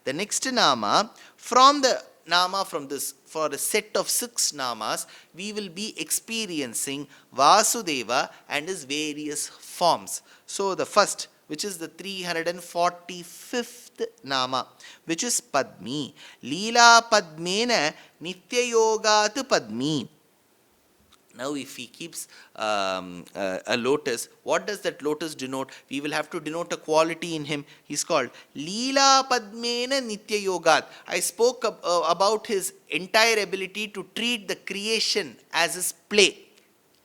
The next nama, from the nama from this, for a set of 6 namas, we will be experiencing Vasudeva and his various forms. So the first, which is the 345th nama, which is Padmi. Leela Padmena Nityayogat Padmi. Now, if he keeps a lotus, what does that lotus denote? We will have to denote a quality in him. He's called Leela Padmena Nitya Yogat. I spoke about his entire ability to treat the creation as his play.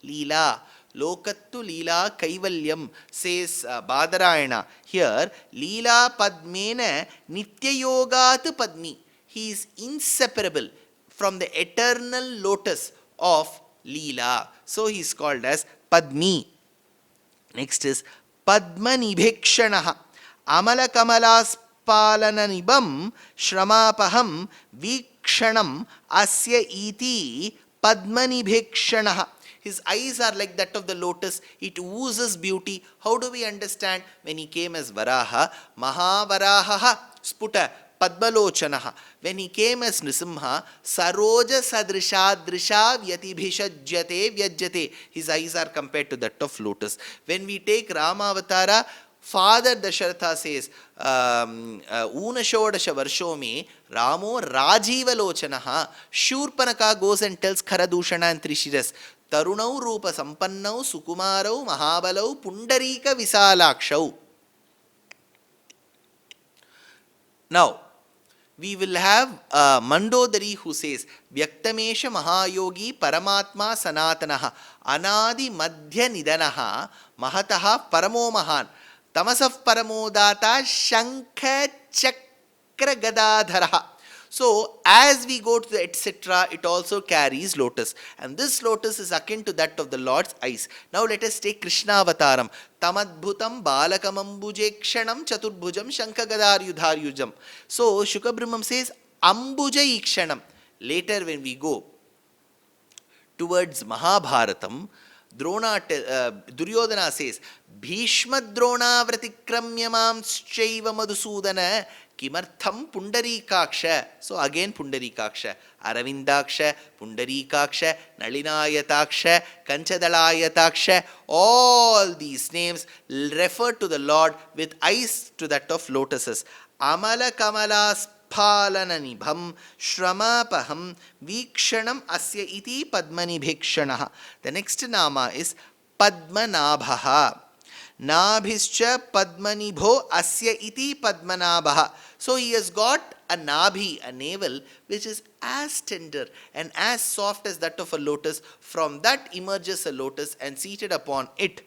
Leela. Lokattu Leela Kaivalyam, says Badarayana. Here, Leela Padmena Nitya Yogat Padmi. He is inseparable from the eternal lotus of Leela. So he is called as Padmi. Next is Padmanibhekshanaha. Amala Kamalaspalananibam Shramapaham Vikshanam Asya Iti Padmanibhekshanaha. His eyes are like that of the lotus. It oozes beauty. How do we understand? When he came as Varaha, Mahavaraha Sputa Padmalochanaha. When he came as Nisimha, Saroja Sadrisha Drisha Vyatibhishajyate Vyajyate. His eyes are compared to that of lotus. When we take Ramavatara, Father Dasharatha says, Unashodasha Varshomi, Ramo Rajiva Lochanaha. Shurpanaka goes and tells Kharadushana and Trishiras, Tarunau Rupa Sampannau Sukumarau Mahabalau Pundarika Visalakshau. Now, we will have Mandodari who says, Vyaktamesha Mahayogi Paramatma Sanatanaha Anadi Madhya Nidanaha Mahataha Paramo Mahan Tamasaf Paramodata Shankha Chakra Gadadharaha. So, as we go to the etc., it also carries lotus. And this lotus is akin to that of the Lord's eyes. Now, let us take Krishna Avataram. Tamadbhutam Balakamambujekshanam Chaturbhujam Shankagadar Yudharyujam. So, Shukabrahmam says, Ambuja Ikshanam. Later, when we go towards Mahabharatam, Duryodhana says, Bhīṣma Drona Vratikramyamam Shaiva Madhusudana Kimartham Pundarikaksha. So again Pundarikaksha. Aravindaksha, Pundarikaksha, Nalinayataksha, Kanchadalayataksha. All these names refer to the Lord with eyes to that of lotuses. Amala Kamalas Palananibham Shramapaham Vikshanam Asya Iti Padmanibhekshanaha. The next nama is Padmanabhaha. Nabhischa Padmanibho Asya Iti Padmanabhaha. So he has got a nabhi, a navel, which is as tender and as soft as that of a lotus. From that emerges a lotus, and seated upon it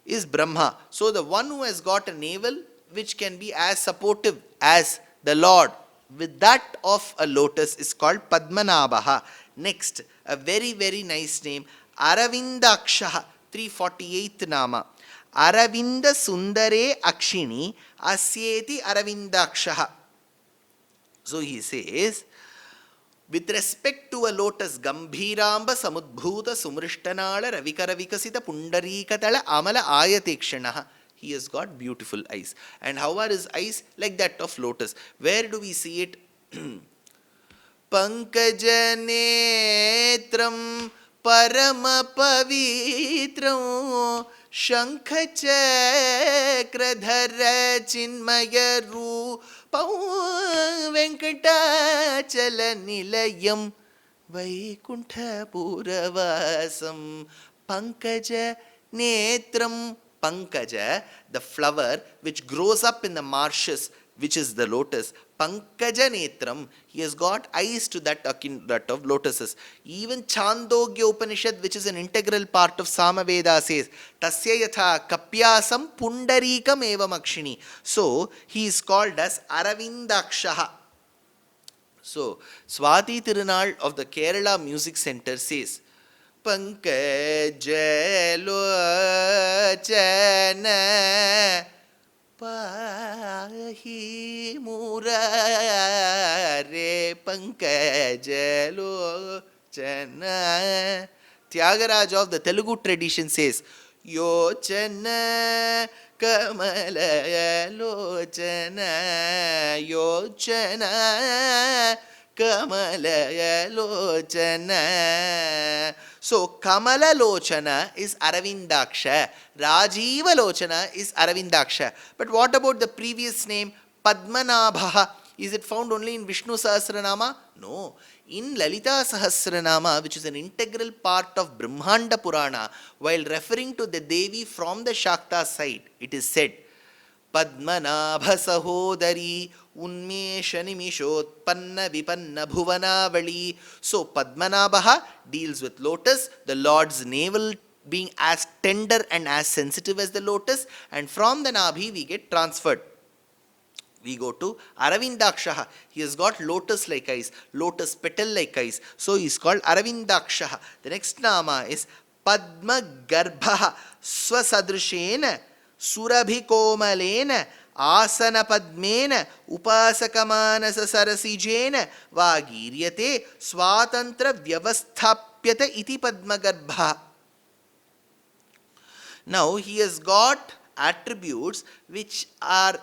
is Brahma. So the one who has got a navel which can be as supportive as the Lord with that of a lotus is called Padmanabhaha. Next, a very, very nice name, Aravindakshaha, 348th nama. Aravinda Sundare Akshini Asyeti Aravindakshaha. So he says, with respect to a lotus, Gambhiramba Samudbhuta Sumrishtanala Ravikara Vikasita Pundarikatala Amala Ayatekshanaha. He has got beautiful eyes. And how are his eyes? Like that of lotus. Where do we see it? Pankajanetram Parama Pavitram Shankachakradhara Chinmayaru Pau Venkatachala Nilayam Vaikuntha Puravasam. Pankaja Netram. Pankaja, the flower which grows up in the marshes, which is the lotus. Pankaja Netram, he has got eyes to that of lotuses. Even Chandogya Upanishad, which is an integral part of Samaveda, says, Tasya yatha kapyasam pundarikam evam akshini. So, he is called as Aravindakshaha. So, Swati Tirunal of the Kerala Music Center says, Pankajalochana Pahi Murare Pankajalochana. Tyagaraja of the Telugu tradition says, Yochana Kamalalochana Yochana Kamalalochana. So Kamalalochana is Aravindaksha, Rajiva Lochana is Aravindaksha. But what about the previous name Padmanabha? Is it found only in Vishnu Sahasranama? No. In Lalita Sahasranama, which is an integral part of Brahmanda Purana, while referring to the Devi from the Shakta side, it is said, Padmanabha Sahodari Unmesha Nimishotpanna Vipanna Bhuvanavali. So Padmanabha deals with lotus, the Lord's navel being as tender and as sensitive as the lotus, and from the Nabhi we get transferred. We go to Aravindakshaha. He has got lotus-like eyes, lotus petal-like eyes. So he is called Aravindakshaha. The next nama is Padma Garbha Swasadrishena Surabhikomalena Asana Padmena Upasakamanasa Sarasijena Vagiryate Swatantra Vyavasthapyata Iti Padma Garbha. Now he has got attributes which are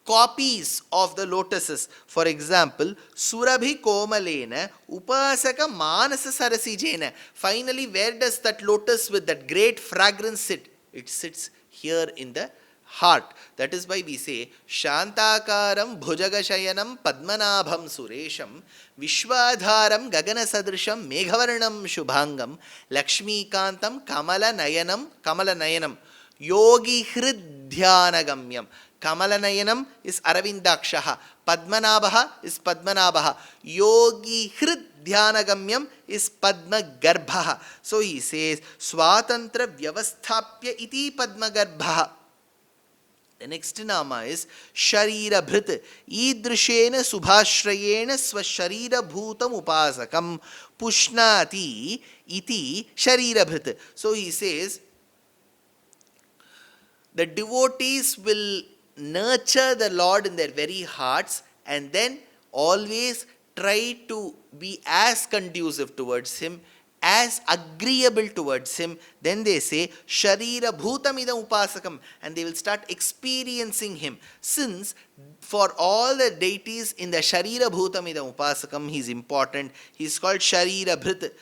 copies of the lotuses. For example, Surabhi Komalena Upasaka Manasa Sarasijena. Finally, where does that lotus with that great fragrance sit? It sits here in the heart. That is why we say Shantakaram Bhujagashayanam Padmanabham Suresham Vishwadharam Gagana Sadrisham Meghavarnam Shubhangam Lakshmi Kantam Kamala Nayanam Yogi Hriddhyanagamyam. Kamalanayanam is Aravindakshaha. Padmanabha is Padmanabha. Yogi Hriddhyanagamyam is Padma Garbha. So he says, Swatantra Vyavasthapya iti Padma Garbha. The next nama is Sharira Bhrit. Idrishena Subhashrayena Swasharira Bhutam Upasakam Pushnati iti Sharira Bhrit. So he says, the devotees will nurture the Lord in their very hearts and then always try to be as conducive towards Him, as agreeable towards Him. Then they say, Sharira Bhutamidam Upasakam, and they will start experiencing Him. Since for all the deities in the Sharira Bhutamidam Upasakam, He is important, He is called Sharira Bhrit.